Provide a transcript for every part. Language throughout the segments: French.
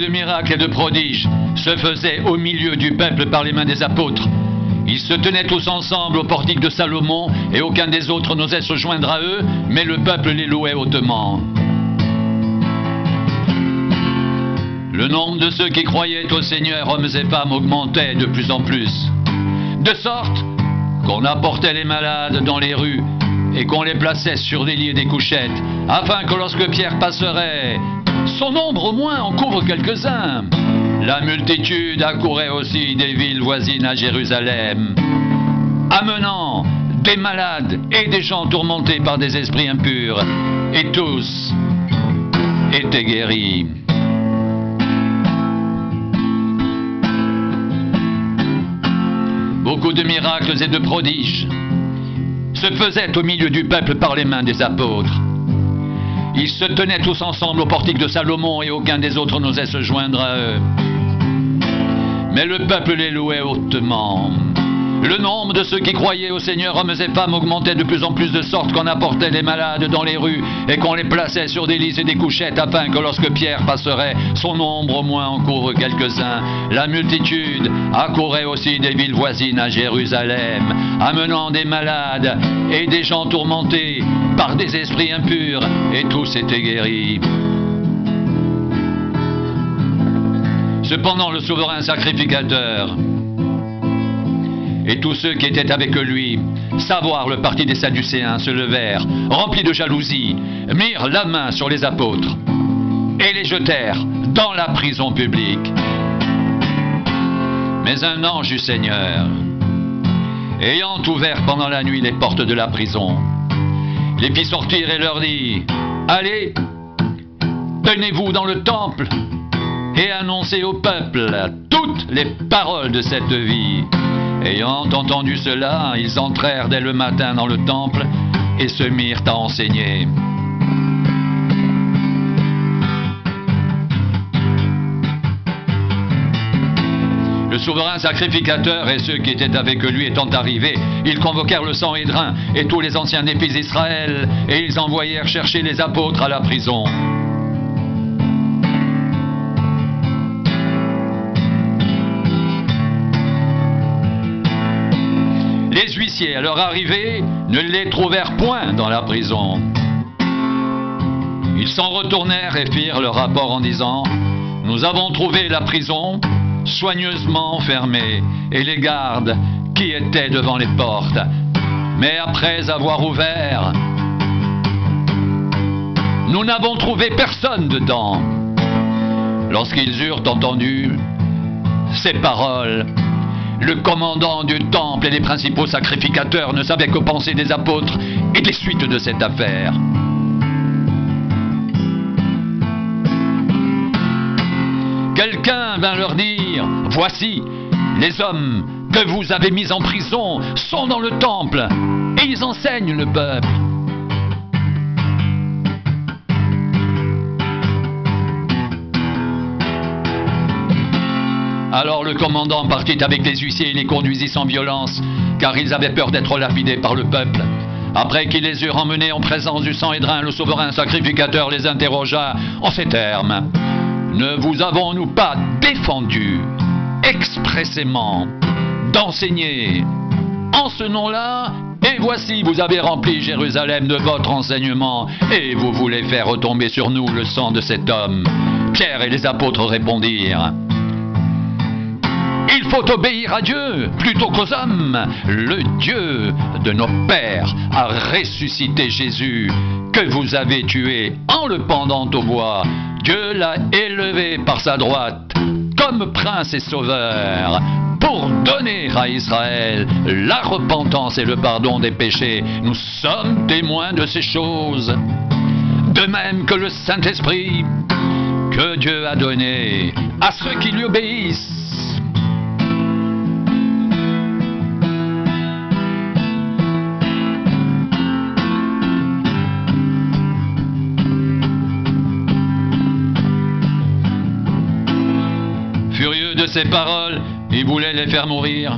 de miracles et de prodiges se faisaient au milieu du peuple par les mains des apôtres. Ils se tenaient tous ensemble au portique de Salomon, et aucun des autres n'osait se joindre à eux, mais le peuple les louait hautement. Le nombre de ceux qui croyaient au Seigneur, hommes et femmes, augmentait de plus en plus, de sorte qu'on apportait les malades dans les rues et qu'on les plaçait sur des lits et des couchettes, afin que lorsque Pierre passerait, son ombre au moins en couvre quelques-uns. La multitude accourait aussi des villes voisines à Jérusalem, amenant des malades et des gens tourmentés par des esprits impurs, et tous étaient guéris. Beaucoup de miracles et de prodiges se faisaient au milieu du peuple par les mains des apôtres. Ils se tenaient tous ensemble au portique de Salomon, et aucun des autres n'osait se joindre à eux. Mais le peuple les louait hautement. Le nombre de ceux qui croyaient au Seigneur, hommes et femmes, augmentait de plus en plus, de sorte qu'on apportait les malades dans les rues et qu'on les plaçait sur des lits et des couchettes, afin que lorsque Pierre passerait, son ombre au moins en couvre quelques-uns. La multitude accourait aussi des villes voisines à Jérusalem, amenant des malades et des gens tourmentés par des esprits impurs, et tous étaient guéris. Cependant, le souverain sacrificateur et tous ceux qui étaient avec lui, savoir le parti des Sadducéens, se levèrent, remplis de jalousie, mirent la main sur les apôtres et les jetèrent dans la prison publique. Mais un ange du Seigneur, ayant ouvert pendant la nuit les portes de la prison, les fit sortir et leur dit: allez, tenez-vous dans le temple et annoncez au peuple toutes les paroles de cette vie. Ayant entendu cela, ils entrèrent dès le matin dans le temple et se mirent à enseigner. Le souverain sacrificateur et ceux qui étaient avec lui étant arrivés, ils convoquèrent le Sanhédrin et tous les anciens des fils d'Israël, et ils envoyèrent chercher les apôtres à la prison. Les huissiers, à leur arrivée, ne les trouvèrent point dans la prison. Ils s'en retournèrent et firent leur rapport en disant: nous avons trouvé la prison soigneusement fermée et les gardes qui étaient devant les portes. Mais après avoir ouvert, nous n'avons trouvé personne dedans. Lorsqu'ils eurent entendu ces paroles, le commandant du temple et les principaux sacrificateurs ne savaient que penser des apôtres et des suites de cette affaire. Quelqu'un vint leur dire: voici, les hommes que vous avez mis en prison sont dans le temple et ils enseignent le peuple. Alors le commandant partit avec les huissiers et les conduisit sans violence, car ils avaient peur d'être lapidés par le peuple. Après qu'ils les eurent emmenés en présence du Sanhédrin, le souverain sacrificateur les interrogea en ces termes: ne vous avons-nous pas défendu expressément d'enseigner en ce nom-là? Et voici, vous avez rempli Jérusalem de votre enseignement, et vous voulez faire retomber sur nous le sang de cet homme. Pierre et les apôtres répondirent: il faut obéir à Dieu plutôt qu'aux hommes. Le Dieu de nos pères a ressuscité Jésus, que vous avez tué en le pendant au bois. Dieu l'a élevé par sa droite comme prince et sauveur, pour donner à Israël la repentance et le pardon des péchés. Nous sommes témoins de ces choses, de même que le Saint-Esprit que Dieu a donné à ceux qui lui obéissent. Furieux de ces paroles, il voulait les faire mourir.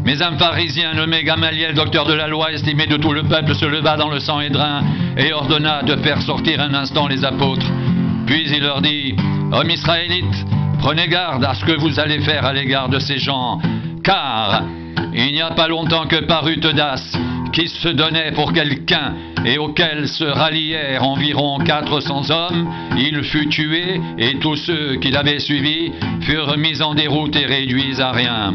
Mais un pharisien nommé Gamaliel, docteur de la loi, estimé de tout le peuple, se leva dans le Sanhédrin et ordonna de faire sortir un instant les apôtres. Puis il leur dit: Hommes israélites, prenez garde à ce que vous allez faire à l'égard de ces gens, car il n'y a pas longtemps que parut Teudas, qui se donnait pour quelqu'un et auquel se rallièrent environ 400 hommes. Il fut tué et tous ceux qui l'avaient suivi furent mis en déroute et réduits à rien.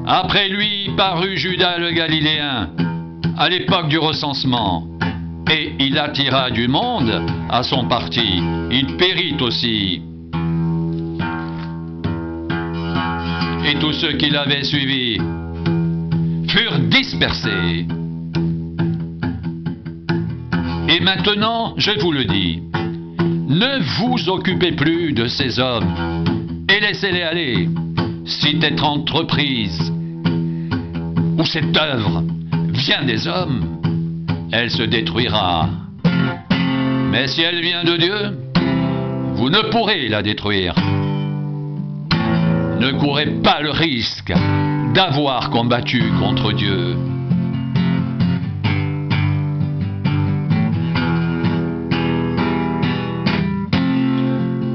Après lui parut Judas le Galiléen, à l'époque du recensement, et il attira du monde à son parti. Il périt aussi. Et tous ceux qui l'avaient suivi furent dispersés. Et maintenant, je vous le dis, ne vous occupez plus de ces hommes et laissez-les aller. Si cette entreprise ou cette œuvre vient des hommes, elle se détruira. Mais si elle vient de Dieu, vous ne pourrez la détruire. Ne courez pas le risque d'avoir combattu contre Dieu.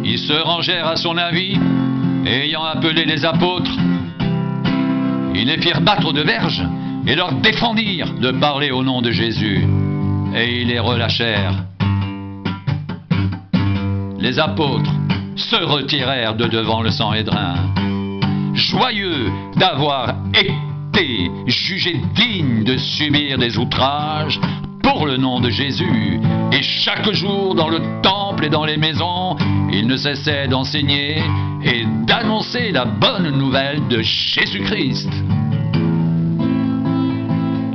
Ils se rangèrent à son avis, et ayant appelé les apôtres, ils les firent battre de verges et leur défendirent de parler au nom de Jésus. Et ils les relâchèrent. Les apôtres se retirèrent de devant le Sanhédrin, joyeux d'avoir été jugés dignes de subir des outrages pour le nom de Jésus. Et chaque jour dans le temple et dans les maisons, ils ne cessaient d'enseigner et d'annoncer la bonne nouvelle de Jésus-Christ.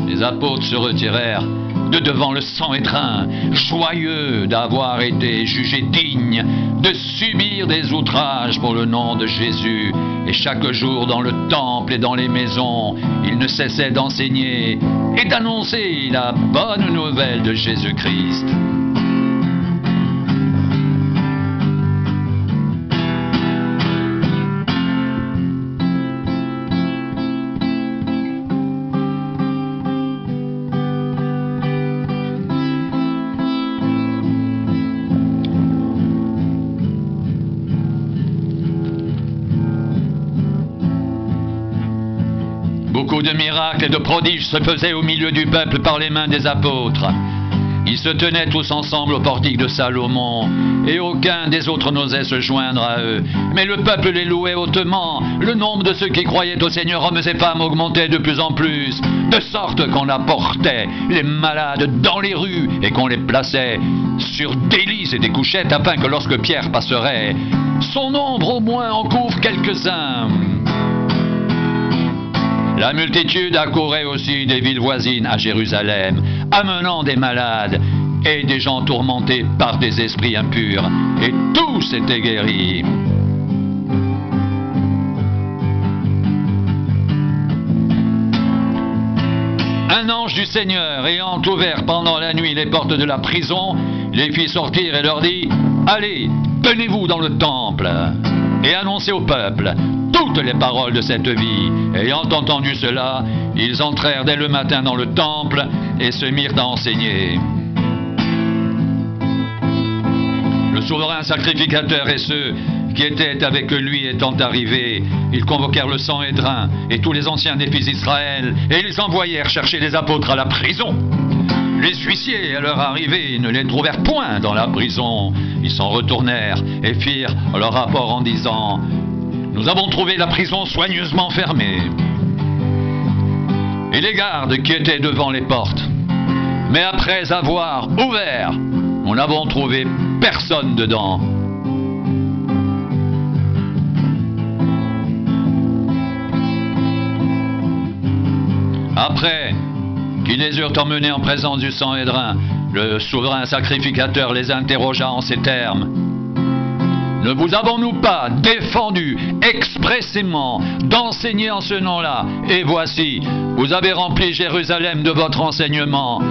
Les apôtres se retirèrent de devant le Sanhédrin, joyeux d'avoir été jugés dignes de subir des outrages pour le nom de Jésus. Et chaque jour dans le temple et dans les maisons, ils ne cessaient d'enseigner et d'annoncer la bonne nouvelle de Jésus-Christ. Beaucoup de miracles et de prodiges se faisaient au milieu du peuple par les mains des apôtres. Ils se tenaient tous ensemble au portique de Salomon, et aucun des autres n'osait se joindre à eux. Mais le peuple les louait hautement. Le nombre de ceux qui croyaient au Seigneur, hommes et femmes, augmentait de plus en plus, de sorte qu'on apportait les malades dans les rues et qu'on les plaçait sur des lits et des couchettes, afin que lorsque Pierre passerait, son ombre au moins en couvre quelques-uns. La multitude accourait aussi des villes voisines à Jérusalem, amenant des malades et des gens tourmentés par des esprits impurs, et tous étaient guéris. Un ange du Seigneur, ayant ouvert pendant la nuit les portes de la prison, les fit sortir et leur dit: Allez, tenez-vous dans le temple et annoncez au peuple toutes les paroles de cette vie. Ayant entendu cela, ils entrèrent dès le matin dans le temple et se mirent à enseigner. Le souverain sacrificateur et ceux qui étaient avec lui étant arrivés, ils convoquèrent le Sanhédrin et tous les anciens des fils d'Israël, et ils envoyèrent chercher les apôtres à la prison. Les huissiers, à leur arrivée, ne les trouvèrent point dans la prison. Ils s'en retournèrent et firent leur rapport en disant: Nous avons trouvé la prison soigneusement fermée et les gardes qui étaient devant les portes. Mais après avoir ouvert, nous n'avons trouvé personne dedans. Après qu'ils les eurent emmenés en présence du Sanhédrin, le souverain sacrificateur les interrogea en ces termes: Ne vous avons-nous pas défendu expressément d'enseigner en ce nom-là? Et voici, vous avez rempli Jérusalem de votre enseignement.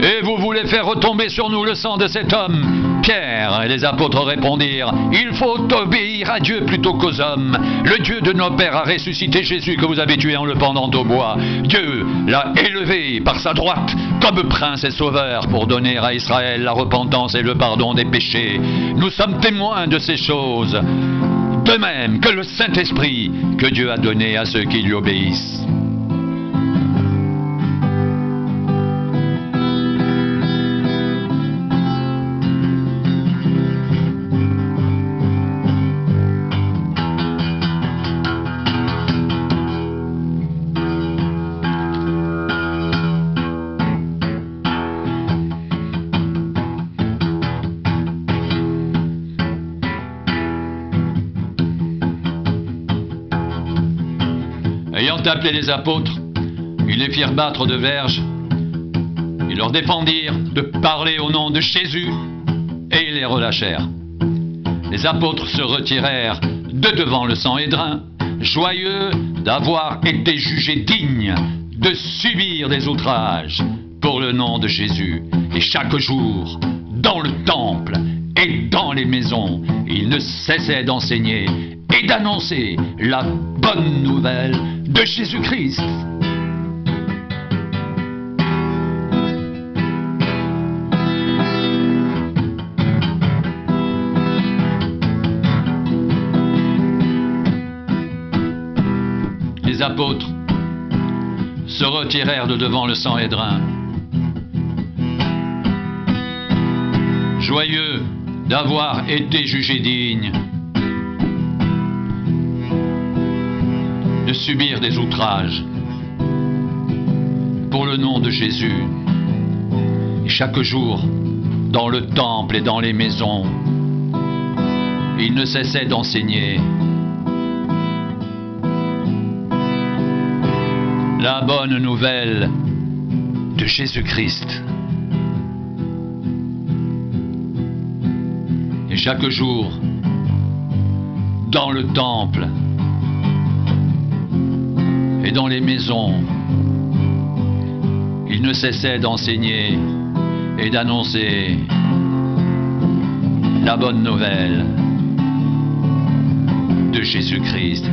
Et vous voulez faire retomber sur nous le sang de cet homme Pierre et les apôtres répondirent: il faut obéir à Dieu plutôt qu'aux hommes. Le Dieu de nos pères a ressuscité Jésus que vous avez tué en le pendant au bois. Dieu l'a élevé par sa droite comme prince et sauveur pour donner à Israël la repentance et le pardon des péchés. Nous sommes témoins de ces choses, de même que le Saint-Esprit que Dieu a donné à ceux qui lui obéissent. Ayant appelé les apôtres, ils les firent battre de verges. Ils leur défendirent de parler au nom de Jésus et ils les relâchèrent. Les apôtres se retirèrent de devant le Sanhédrin, joyeux d'avoir été jugés dignes de subir des outrages pour le nom de Jésus. Et chaque jour, dans le temple et dans les maisons, ils ne cessaient d'enseigner et d'annoncer la bonne nouvelle de Jésus-Christ. Les apôtres se retirèrent de devant le Sanhédrin, joyeux d'avoir été jugés dignes de subir des outrages pour le nom de Jésus. Et chaque jour, dans le temple et dans les maisons, ils ne cessaient d'enseigner la bonne nouvelle de Jésus-Christ. Et chaque jour, dans le temple et dans les maisons, ils ne cessaient d'enseigner et d'annoncer la bonne nouvelle de Jésus-Christ.